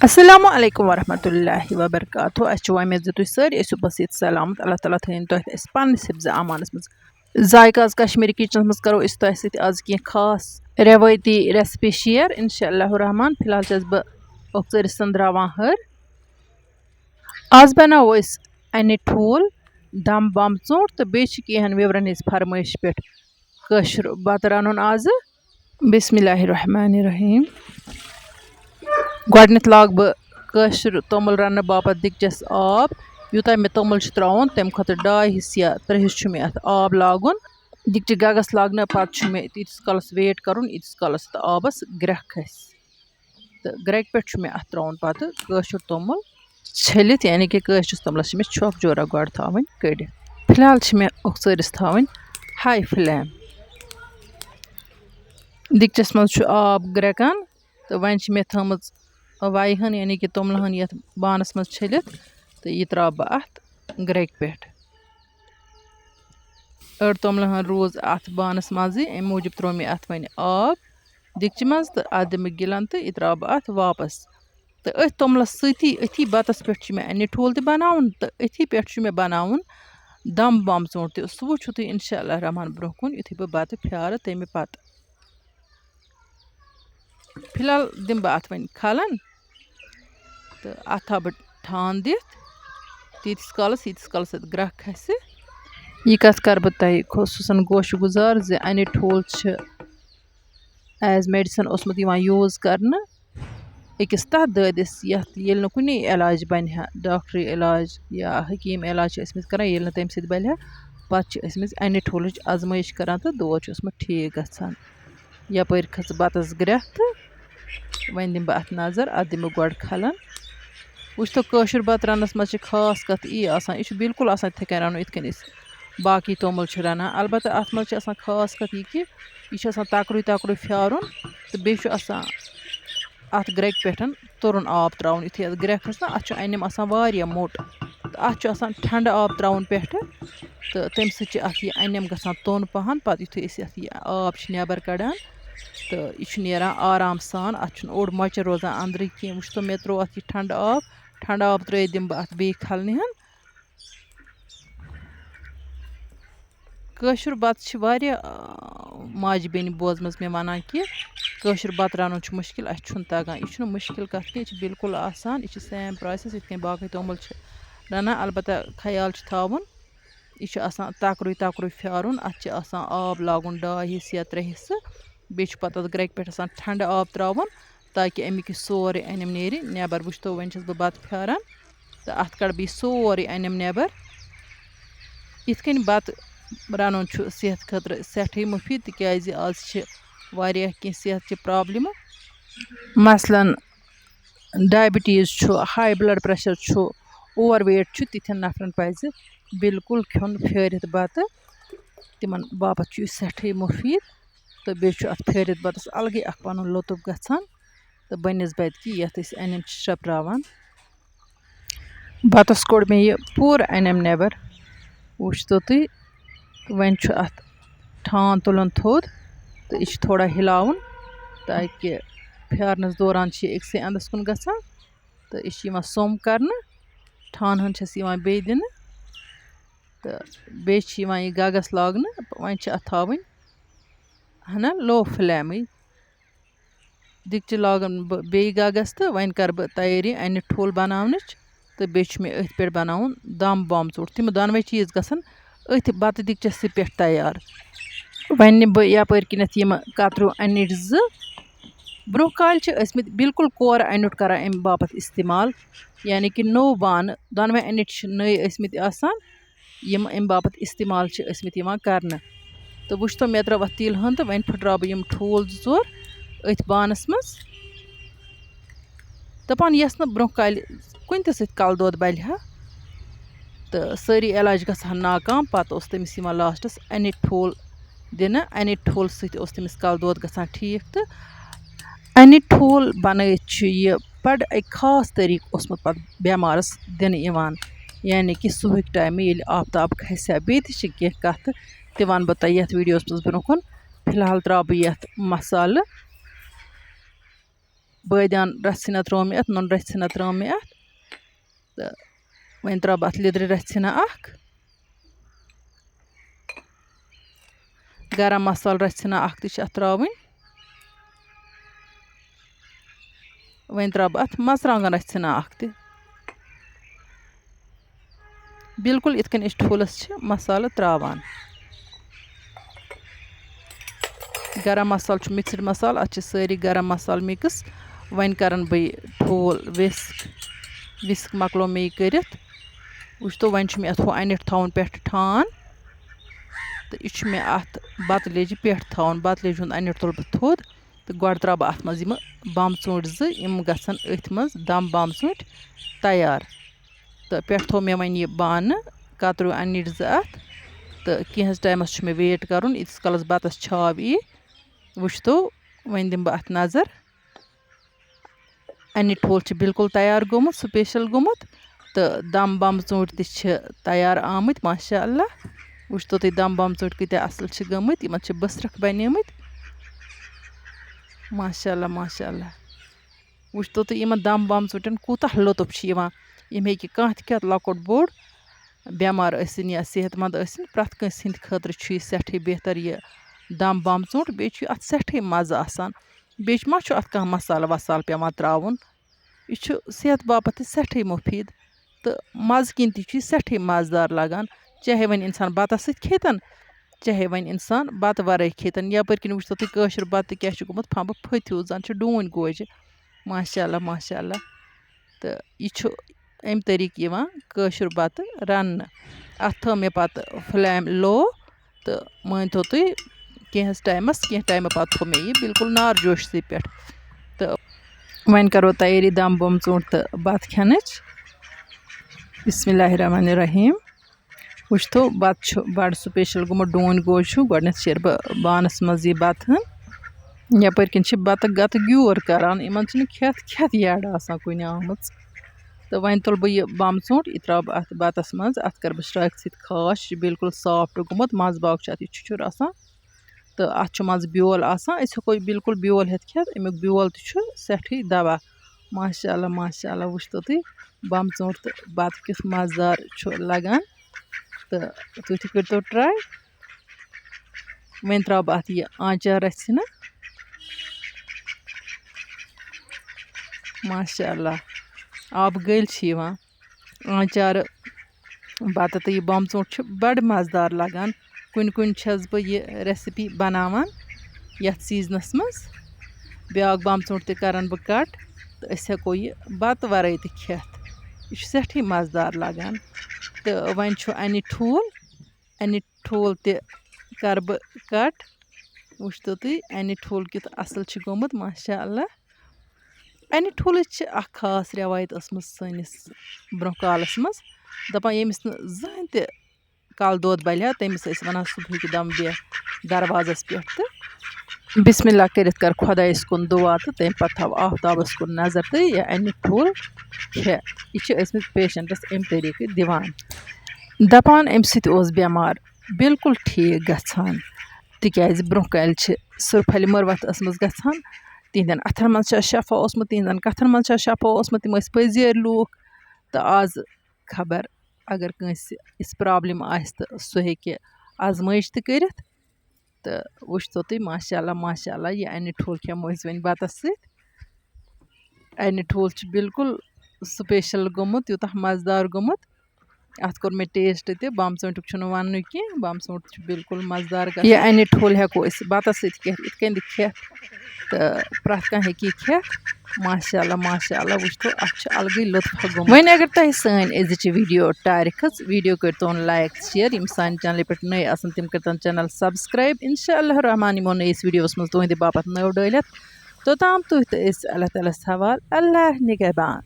Assalamu alaikum warahmatullahi wabarakatuh. Aschu umeed ز تُہۍ سٲری ٲسِو بسیٖت سلامت اللہ تعالیٰ تھٲیِن تۄہہِ تہٕ أسۍ پننِس حِفظِ امانس منٛز ذایقہٕ کشمیٖری کِچنس منٛز کرو أسۍ تۄہہِ سۭتۍ آز کینٛہہ خاص رٮ۪وٲیتی ریسپی شیر انشاء اللہ الرحمان. فِلحال چھَس بہٕ اوٚکژٲرِس ژٔنٛدراوان ہر. آز بناوو أسۍ انہِ ٹھوٗل دم بم ژوٗنٛٹھ تہٕ بیٚیہِ چھِ کینٛہن وِورن ہِنٛز فرمٲیش پٮ۪ٹھ کٲشُر بتہٕ رنُن آزٕ. بسم اللہ الرحمن الرحیم. گۄڈٕنٮ۪تھ لاگہٕ بہٕ کٲشُر توٚمُل رَننہٕ باپتھ دِگچَس آب. یوٗتاہ مےٚ توٚمُل چھُ ترٛاوُن تَمہِ کھۄتہٕ 2 حِصہٕ یا 3 حِصہٕ چھُ مےٚ اَتھ آب لاگُن. دِگچہِ گگس لاگنہٕ پتہٕ چھُ مےٚ تیٖتِس کالس ویٹ کَرُن ییٖتِس کالس تہٕ آبس گرٛٮ۪کھ کھسہِ تہٕ گرٛٮ۪کہِ پٮ۪ٹھ چھُ مےٚ اَتھ ترٛاوُن پتہٕ کٲشُر توٚمُل چھٔلِتھ یعنی کہِ کٲشرِس توٚملس چھِ مےٚ چھۄکھ جورا گۄڈٕ تھاوٕنۍ کٔڑِتھ. فِلحال چھِ مےٚ اوٚکژٲرِس تھاوٕنۍ ہاے فٕلیم. دِگچَس منٛز چھُ آب گرٛٮ۪کان تہٕ وۄنۍ چھِ مےٚ تھٲمٕژ وَیہِ ہن یعنی کہِ توٚملہٕ ہن یَتھ بانس منٛز چھٔلِتھ تہٕ یہِ ترٛاوٕ بہٕ اَتھ گرٛٮ۪کہِ پٮ۪ٹھ. أڑ توٚملہٕ ہن روٗز اَتھ بانس منٛزٕے اَمہِ موٗجوٗب ترٛوو مےٚ اَتھ وۄنۍ آب دِگچہِ منٛز تہٕ اَتھ دِمہٕ گِلن تہٕ یہِ ترٛاوٕ بہٕ اَتھ واپس. تہٕ أتھۍ توٚملس سۭتی أتھی بتس پٮ۪ٹھ چھُ مےٚ انہِ ٹھوٗل تہِ بناوُن تہٕ أتھی پٮ۪ٹھ چھُ مےٚ بناوُن دم بم ژوٗنٛٹھ تہِ. سُہ وٕچھِو تُہۍ انشاء اللہ رحمان برونٛہہ کُن یُتھُے بہٕ بتہٕ پھیارٕ تمہِ پتہٕ. فِلحال دِمہٕ بہٕ اَتھ وۄنۍ کھلن تہٕ اَتھ تھاو بہٕ ٹھانٛد دِتھ تیٖتِس کالس ییٖتِس کالس اَتھ گرٛٮ۪کھ کھسہِ. یہِ کَتھ کَرٕ بہٕ تۄہہِ خصوٗصن گوشہٕ گُزار زِ انہِ ٹھوٗل چھِ ایز میڈِسن اوسمُت یِوان یوٗز کرنہٕ أکِس تَتھ دٲدِس یَتھ ییٚلہِ نہٕ کُنی علاج بنہِ ہا ڈاکٹری علاج یا حکیٖم علاج چھِ ٲسمٕتۍ کران ییٚلہِ نہٕ تَمہِ سۭتۍ بلہِ ہا پتہٕ چھِ ٲسمٕتۍ انہِ ٹھوٗلٕچ آزمٲیش کران تہٕ دود چھُ اوسمُت ٹھیٖک گژھان. یپٲرۍ کھٔژ بتس گرٛٮ۪کھ تہٕ وۄنۍ دِمہٕ بہٕ اَتھ نظر. اَتھ دِمہٕ بہٕ گۄڈٕ کھلن. وٕچھتو کٲشُر بتہٕ رننس منٛز چھِ خاص کَتھ یی آسان یہِ چھُ بالکُل آسان تِتھَے کٔنۍ رَنُن یِتھ کٔنۍ أسۍ باقٕے توٚمُل چھِ رَنان. البتہ اَتھ منٛز چھِ آسان خاص کَتھ یہِ کہِ یہِ چھُ آسان تکرُے تکرُے پھیارُن تہٕ بیٚیہِ چھُ آسان اَتھ گرٛٮ۪کہِ پٮ۪ٹھ تُرُن آب ترٛاوُن. یُتھُے اَتھ گرٛٮ۪کھ کھٔژ نہ اَتھ چھُ اَنٮ۪م آسان واریاہ موٚٹ تہٕ اَتھ چھُ آسان ٹھنٛڈٕ آب ترٛاوُن پٮ۪ٹھٕ تہٕ تَمہِ سۭتۍ چھِ اَتھ یہِ اَنٮ۪م گژھان توٚن پہن. پتہٕ یُتھُے أسۍ اَتھ یہِ آب چھِ نٮ۪بر کڑان تہٕ یہِ چھُ نیران آرام سان. اَتھ چھُنہٕ اوٚڑ مۄچر روزان أنٛدرٕے کینٛہہ. وٕچھتو مےٚ ترٛوو اَتھ یہِ ٹھنٛڈٕ آب ترٛٲیِتھ دِمہٕ بہٕ اَتھ بیٚیہِ کھلنہِ ہن. کٲشُر بتہٕ چھِ واریاہ ماجہِ بیٚنہِ بوزمٕژ مےٚ وَنان کہِ کٲشُر بتہٕ رَنُن چھُ مُشکِل اَسہِ چھُنہٕ تگان. یہِ چھُنہٕ مُشکِل کَتھ کینٛہہ یہِ چھِ بالکُل آسان. یہِ چھِ سیم پرٛاسٮ۪س یِتھ کٔنۍ باقٕے توٚمُل چھِ رَنان. البتہ خیال چھُ تھاوُن یہِ چھُ آسان تکرُے تکرُے پھیارُن. اَتھ چھِ آسان آب لاگُن 2 حِصہٕ یا 3 حِصہٕ. بیٚیہِ چھُ پتہٕ اَتھ گرٛٮ۪کہِ پٮ۪ٹھ آسان ٹھنٛڈٕ آب ترٛاوُن تاکہِ اَمیُک یہِ سورُے اَنٮ۪م نیرِ نٮ۪بر. وٕچھتو وۄنۍ چھَس بہٕ بتہٕ پھیاران تہٕ اَتھ کَڑٕ بہٕ یہِ سورُے اَنٮ۪م نٮ۪بر. یِتھ کٔنۍ بتہٕ رَنُن چھُ صحت خٲطرٕ سٮ۪ٹھٕے مُفیٖد تِکیٛازِ آز چھِ واریاہ کینٛہہ صحتچہِ پرٛابلِمہٕ مثلاً ڈایبِٹیٖز چھُ ہاے بٕلڈ پرٛٮ۪شر چھُ اوٚوَر ویٹ چھُ. تِتھٮ۪ن نفرن پَزِ بالکُل کھیوٚن پھیٲرِتھ بتہٕ. تِمن باپتھ چھُ یہِ سٮ۪ٹھٕے مُفیٖد تہٕ بیٚیہِ چھُ اَتھ پھٲرِتھ بتس الگٕے اکھ پنُن لُطف گژھان تہٕ بنسبت کہِ یَتھ أسۍ اَنٮ۪م چھِ شرٛپراوان. بتس کوٚڑ مےٚ یہِ پوٗرٕ اَنٮ۪م نٮ۪بر. وٕچھتو تُہۍ وۄنۍ چھُ اَتھ ٹھانٛد تُلُن تھوٚد تہٕ یہِ چھُ تھوڑا ہِلاوُن تاکہِ پھیارنَس دوران چھِ یہِ أکسٕے اَنٛدَس کُن گژھان تہٕ یہِ چھِ یِوان سوٚم کرنہٕ. ٹھانہٕ ہن چھَس یِوان بیٚیہِ دِنہٕ تہٕ بیٚیہِ چھِ یِوان یہِ گگس لاگنہٕ. وۄنۍ چھِ اَتھ تھاوٕنۍ ہنا لو فٕلیمٕے. دِگچہِ لاگن بہٕ بیٚیہِ گگس تہٕ وۄنۍ کرٕ بہٕ تیٲری اَنہِ ٹھوٗل بناونٕچ تہٕ بیٚیہِ چھُ مےٚ أتھۍ پٮ۪ٹھ بناوُن دم بم ژوٚٹھ. تِم دۄنوَے چیٖز گژھن أتھۍ بتہٕ دِگچَسٕے پٮ۪ٹھ تیار. وۄنۍ نِمہٕ بہٕ یپٲرۍ کِنٮ۪تھ یِمہٕ کتریوٗ اَنِچ 2. برونٛہہ کالہِ چھِ ٲسمٕتۍ بالکُل کورٕ اَنیُٹ کران اَمہِ باپتھ استعمال یعنی کہِ نوٚو بانہٕ. دۄنوَے اَنِٹ چھِ نٔے ٲسمٕتۍ آسان یِم اَمہِ باپتھ استعمال چھِ ٲسمٕتۍ یِوان کرنہٕ. تہٕ وٕچھتو مےٚ ترٲو اَتھ تیٖلہٕ ہن تہٕ وۄنۍ پھٕٹراو بہٕ یِم ٹھوٗل 2 أتھۍ بانس منٛز. دپان یۄس نہٕ برونٛہہ کالہِ کُنہِ تہِ سۭتۍ کلہٕ دود بلہِ ہا تہٕ سٲری علاج گژھان ناکام. پتہٕ اوس تٔمِس یِوان لاسٹس اَنہِ ٹھوٗل دِنہٕ. اَنہِ ٹھوٗل سۭتۍ اوس تٔمِس کلہٕ دود گژھان ٹھیٖک. تہٕ اَنہِ ٹھوٗل بنٲیِتھ چھُ یہِ بڑٕ اَکہِ خاص طٔریٖقہٕ اوسمُت پتہٕ بٮ۪مارس دِنہٕ یِوان یعنی کہِ صُبحٕکۍ ٹایمہٕ ییٚلہِ آفتاب کھسہِ ہا. بیٚیہِ تہِ چھِ کینٛہہ کتھٕ تہِ ونہٕ بہٕ تۄہہِ یتھ ویٖڈیوس منٛز برونٛہہ کُن. فِلحال ترٛاو بہٕ یتھ مسالہٕ bٲدیان رَژھ ژھٕنہ ترٛٲو مےٚ اَتھ نُنہٕ رَژھ ژھٕنہ ترٛٲو مےٚ اَتھ تہٕ وۄنۍ ترٛاوٕ بہٕ اَتھ لیٚدرِ رَژھ ژھٕنہ اَکھ گرم مصالہٕ رَژھ ژھٕنہ اَکھ تہِ چھِ اَتھ ترٛاوٕنۍ وۄنۍ ترٛاوٕ بہٕ اَتھ مَرژٕوانٛگَن رَژھ ژھٕنہ اَکھ تہِ بِلکُل یِتھ کٔنۍ أسۍ ٹھوٗلَس چھِ مصالہٕ ترٛاوان گرم مصالہٕ چھُ مِکسٕڈ مصالہٕ اَتھ چھِ سٲری گرم مصالہٕ مِکٕس وۄنۍ کَرَن بہٕ یہِ ٹھوٗل وِسک مۄکلو مےٚ یہِ کٔرِتھ وٕچھتو وۄنۍ چھُ مےٚ اَتھ ہُہ اَنِٹھ تھاوُن پٮ۪ٹھٕ ٹھان تہٕ یہِ چھُ مےٚ اَتھ بَتہٕ لیٚجہِ پٮ۪ٹھ تھاوُن بَتہٕ لیٚجہِ ہُنٛد اَنِٹھ تُلہٕ بہٕ تھوٚد تہٕ گۄڈٕ ترٛاوٕ بہٕ اَتھ منٛز یِمہٕ بَمہٕ ژوٗنٛٹھۍ 2 یِم گژھن أتھۍ منٛز دَم بَمہٕ ژوٗنٛٹھۍ تیار تہٕ پٮ۪ٹھٕ تھوٚو مےٚ وۄنۍ یہِ بانہٕ کَتریوٗ اَنِٹھ 2 اَتھ تہٕ کینٛہَس ٹایمَس چھُ مےٚ ویٹ کَرُن ییٖتِس کالَس بَتَس چھاو یی وٕچھتو وۄنۍ دِمہٕ بہٕ اَتھ نظر اَنِٹھ ٹھوٗل چھِ بِلکُل تیار گوٚمُت سُپیشَل گوٚمُت تہٕ دَم بَمہٕ ژوٗنٛٹھۍ تہِ چھِ تیار آمٕتۍ ماشاء اللہ وٕچھتو تُہۍ دَم بَمہٕ ژوٗنٛٹھۍ کۭتیاہ اَصٕل چھِ گٔمٕتۍ یِمَن چھِ بٕسرَکھ بَنیمٕتۍ ماشاء اللہ ماشاء اللہ وٕچھتو تُہۍ یِمَن دَم بَمہٕ ژوٗنٛٹھٮ۪ن کوٗتاہ لُطُف چھِ یِوان یِم ہیٚکہِ کانٛہہ تہِ کھٮ۪تھ لۄکُٹ بوٚڑ بٮ۪مار ٲسِنۍ یا صحت منٛد ٲسِنۍ پرٛٮ۪تھ کٲنٛسہِ ہِنٛدِ خٲطرٕ چھُ یہِ سٮ۪ٹھٕے بہتر یہِ دَم بَمہٕ ژوٗنٛٹھ بیٚیہِ چھُ اَتھ سٮ۪ٹھٕے مَزٕ آسان بیٚیہِ ما چھُ اَتھ کانٛہہ مصالہٕ وصالہٕ پٮ۪وان ترٛاوُن یہِ چھُ صحت باپَتھ تہِ سٮ۪ٹھٕے مُفیٖد تہٕ مَزٕ کِنۍ تہِ چھُ یہِ سٮ۪ٹھٕے مَزٕدار لَگان چاہے وۄنۍ اِنسان بَتَس سۭتۍ کھیٚتَن چاہے وۄنۍ اِنسان بَتہٕ وَرٲے کھیٚتَن یَپٲرۍ کِنۍ وٕچھتو تُہۍ کٲشُر بَتہٕ کیٛاہ چھُ گوٚمُت پھَمبہٕ پھٔتۍ ہیوٗ زَن چھُ ڈوٗنۍ گوجہِ ماشاء اللہ ماشاء اللہ تہٕ یہِ چھُ اَمہِ طریٖقہٕ یِوان کٲشُر بَتہٕ رَننہٕ اَتھ تھٲو مےٚ پَتہٕ فٕلیم لو تہٕ مٲنۍتو تُہۍ کینٛہَس ٹایمَس کینٛہہ ٹایمہٕ پَتہٕ تھوٚو مےٚ یہِ بِلکُل نارجوشسٕے پٮ۪ٹھ تہٕ وۄنۍ کَرو تیٲری دَم بَمہٕ ژوٗنٛٹھۍ تہٕ بَتہٕ کھٮ۪نٕچ بِسمِ اللہِ الرحمٰنِ الرحیٖم وٕچھتو بَتہٕ چھُ بَڑٕ سُپیشَل گوٚمُت ڈوٗنۍ گوجہِ چھُ گۄڈٕنٮ۪تھ شیرٕ بہٕ بانَس منٛز یہِ بَتہٕ ہن یَپٲرۍ کِنۍ چھِ بَتہٕ گَتہٕ گیوٗر کَران یِمَن چھِنہٕ کھٮ۪تھ یَڈ آسان کُنہِ آمٕژ تہٕ وۄنۍ تُلہٕ بہٕ یہِ بَمہٕ ژوٗنٛٹھ یہِ ترٛاوٕ بہٕ اَتھ بَتَس منٛز اَتھ کَرٕ بہٕ شرٛاکہِ سۭتۍ خاش یہِ چھُ بِلکُل سافٹ گوٚمُت منٛزٕ باگ چھُ اَتھ یہِ چھُچُر آسان تہٕ اَتھ چھُ منٛزٕ بیول آسان أسۍ ہٮ۪کو یہِ بِلکُل بیول ہٮ۪تھ کھٮ۪تھ اَمیُک بیول تہِ چھُ سٮ۪ٹھٕے دَوا ماشاء اللہ ماشاء اللہ وٕچھتو تُہۍ بَمہٕ ژوٗنٛٹھ تہٕ بَتہٕ کیُتھ مَزٕدار چھُ لَگان تہٕ تُہۍ تہِ کٔرۍتو ٹرٛاے وۄنۍ ترٛاوٕ بہٕ اَتھ یہِ آنچار رَژھِ ژھٕنہ ماشاء اللہ آبہٕ گٔلۍ چھِ یِوان آنچارٕ بَتہٕ تہٕ یہِ بَمہٕ ژوٗنٛٹھ چھُ بَڑٕ مَزٕدار لَگان کُنہِ کُنہِ چھَس بہٕ یہِ رٮ۪سِپی بَناوان یَتھ سیٖزنَس منٛز بیٛاکھ بَمہٕ ژوٗنٛٹھ تہِ کَرَن بہٕ کَٹ تہٕ أسۍ ہٮ۪کو یہِ بَتہٕ وَرٲے تہِ کھٮ۪تھ یہِ چھُ سٮ۪ٹھٕے مَزٕدار لَگان تہٕ وۄنۍ چھُ اَنِٹھ ٹھوٗل تہِ کَرٕ بہٕ کَٹ وٕچھتو تُہۍ اَنِٹھ ٹھوٗل کیُتھ اَصٕل چھُ گوٚمُت ماشاء اللہ اَنِٹھ ٹھوٗلٕچ چھِ اَکھ خاص رٮ۪وایت ٲسمٕژ سٲنِس برٛونٛہہ کالَس منٛز دَپان ییٚمِس نہٕ زٕہٕنۍ تہِ کَلہٕ دود بَلہِ ہا تٔمِس ٲسۍ وَنان صُبحٕکہِ دَم بیٚہہ دَروازَس پٮ۪ٹھ تہٕ بِسمِ اللہ کٔرِتھ کَر خۄدایَس کُن دُعا تہٕ تَمہِ پَتہٕ تھاو آفتابَس کُن نظر تہٕ یہِ اَنِٹھ ٹھوٗل کھےٚ یہِ چھِ ٲسمٕتۍ پیشَنٹَس اَمہِ طریٖقہٕ دِوان دَپان اَمہِ سۭتۍ اوس بٮ۪مار بِلکُل ٹھیٖک گژھان تِکیٛازِ برٛونٛہہ کالہِ چھِ سُرپھَلہِ مُروَت ٲسمٕژ گژھان تِہنٛدٮ۪ن اَتھَن منٛز چھا شفا اوسمُت تِہنٛدٮ۪ن کَتھَن منٛز چھا شفا اوسمُت تِم ٲسۍ پٔزیٲرۍ لوٗکھ تہٕ آز خبر اگر کٲنٛسہِ یِژھ پرٛابلِم آسہِ تہٕ سُہ ہیٚکہِ آزمٲیِش تہِ کٔرِتھ تہٕ وٕچھتو تُہۍ ماشاء اللہ ماشاء اللہ یہِ اَنِٹھ ٹھوٗل کھٮ۪مو أسۍ وۄنۍ بَتَس سۭتۍ اَنِٹھ ٹھوٗل چھُ بِلکُل سُپیشَل گوٚمُت یوٗتاہ مَزٕدار گوٚمُت اَتھ کوٚر مےٚ ٹیسٹ تہِ بَمہٕ ژوٗنٛٹھیُک چھُنہٕ وَننُے کینٛہہ بَمہٕ ژوٗنٛٹھ چھُ بِلکُل مَزٕدار گژھان یہِ اَنِٹھ ٹھوٗل ہٮ۪کو أسۍ بَتَس سۭتۍ کھٮ۪تھ یِتھ کٔنۍ تہِ کھٮ۪تھ تہٕ پرٛٮ۪تھ کانٛہہ ہیٚکہِ یہِ کھٮ۪تھ ماشاء اللہ ماشاء اللہ وٕچھتو اَتھ چھُ الگٕے لُطف گوٚمُت وۄنۍ اگر تۄہہِ سٲنۍ أزِچ ویٖڈیو ٹارِ کھٔژ ویٖڈیو کٔرۍتون لایک شِیَر یِم سانہِ چَنلہِ پٮ۪ٹھ نٔے آسَن تِم کٔرۍتون چَنَل سَبسکرایب اِنشاء اللہ رحمان یِمو نٔیِس ویٖڈیوَس منٛز تُہنٛدِ باپَتھ نٔو ڈٲلِتھ توٚتام تُہۍ تہٕ أسۍ اللہ تعالیٰ ہَس حوال اللہ نِگہبان